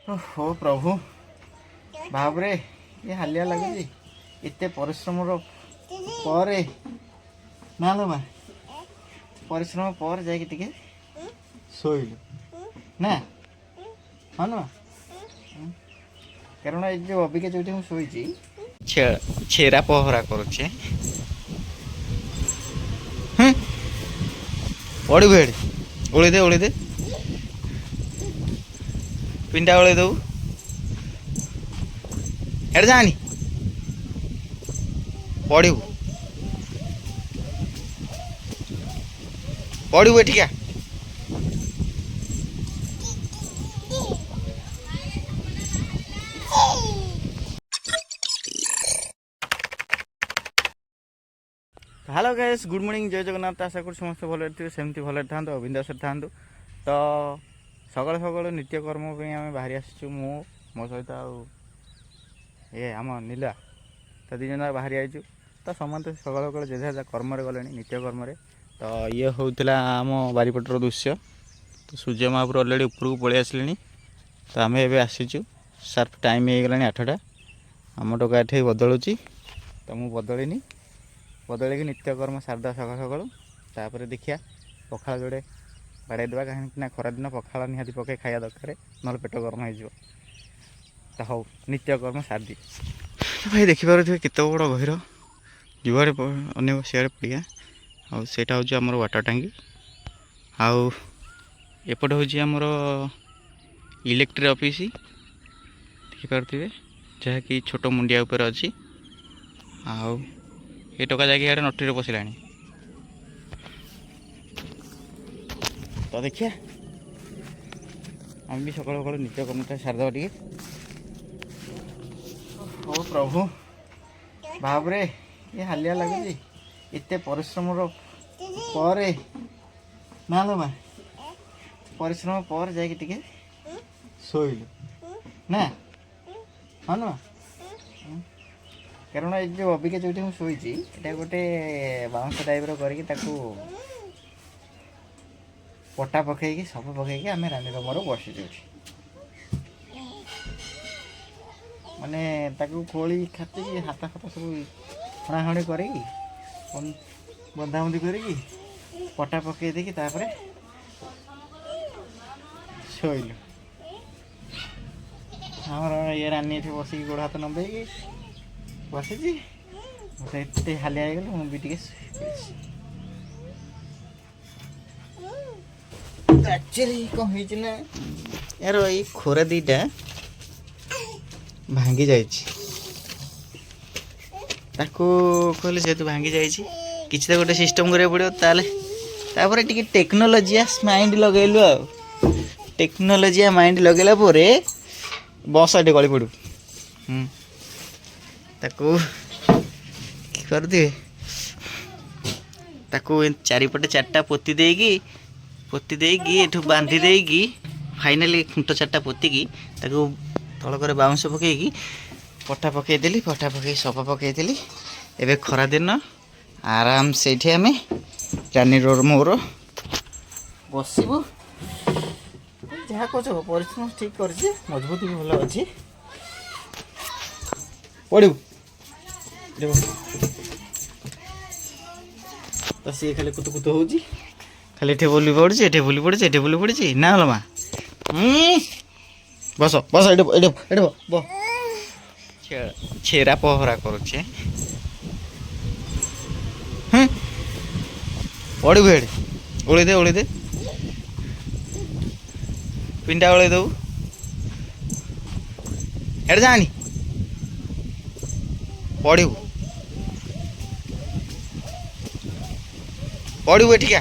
हो प्रभु बाबरे ये हालिया लगे एत परिश्रम पर ना लो माँ परिश्रम पर जाके शोलु ना हाँ ना कारण ये जो अबिका जो मुझे छेरा पहरा करुचे ओढ़ भेड़ ओढ़ी दे पिंडा ओढ़ी दबू एड जानी पढ़ू पढ़ू एठिका हेलो गाइस गुड मॉर्निंग जय जगन्नाथ आशा कर समस्त भल थे सेमती भल था बिंदास था तो सकाल सकाल नित्यकर्म आम बाहरी आसचु मो सहित ये आम नीला तो दी जन बाहरी आईचु तो समस्त सकाल सकाल जेजा कर्म गले नित्यकर्म तो ये होता आम बारीपटर दृश्य तो सूर्य महापुर अलरेडी उपरको पलि आसिले तो आम ए आसीचु सार्प टाइम हो गला 8टा आम टका ये बदलुची तो मुझे बदलनी बदल नित्यकर्म सारदा सकाल सकाल तापर देखिया पखाला जोड़े बाड़ेदेवा कहीं खरा दिन पखाला निहाती पकई खाया दरकार ना पेट गरम हो तो हौ नित्यकर्म सारदी भाई देखिपे केत बड़ गहीर जुआड़े अनेक सियाड़े पड़िया आईटा हूँ आमर वाटर टांगी आउट हूँ आमर इलेक्ट्रिक ऑफिस देखिपे जहाँकि छोट मुंडिया उपर अच्छी आउ ये टका जाकि नटी पशिला तो देखिए आम भी सकाल सकाल नित्यकर्मटा सारद टे ओ प्रभु बाबरे ये हालिया लगे एत परिश्रम पर ना लो माँ परिश्रम पर जाके शोलु ना हाँ ना कारण ये जो अबिका जो मुझे शोचा गोटे बाउंस टाइप करके पटा पकईकि सब पकईकि आम रानी मोर बसी माने खोली खाती हाथ फात सब हणाहणी कर बंधाबंधी कर पटा पकई देकी शोलु आमर ये रानी बस गोड़ हाथ नंबे बसी मत एत हालिया गल मुझे एक्चुअली कौन होना यार ये खोरा दीटा भांगी जाइए कहले जेहेतु भांगी जाइए किसी तो गोटे सिस्टम करा पड़ो तापर टे टेक्नोलोजी माइंड लगेलु आ टेक्नोलोजी माइंड लगेला बस ये गली पड़ू करदे चारिपटे 4टा पोती देगी एठू बांधी देगी फाइनाली खुंट 4टा पोतिकी तल बाउंस पकईकी पटा पकईदेली पटा पकई सफा पकईदेली एबे खरा दिन आराम से आम रानी रोड मोर बसबू जहाँ कह परिश्रम ठीक कर मजबूत भी भल अच्छी पड़ू तो सी खाली कुतु कुतु हो खाली एठे बुली पड़ी एठे बुली पड़ी ना लो माँ बस बस ये छेरा पहरा करुचे ओढ़ भेड़ ओढ़ी दे पिंडा ओढ़ी दबू एड जानी पढ़ू एठिका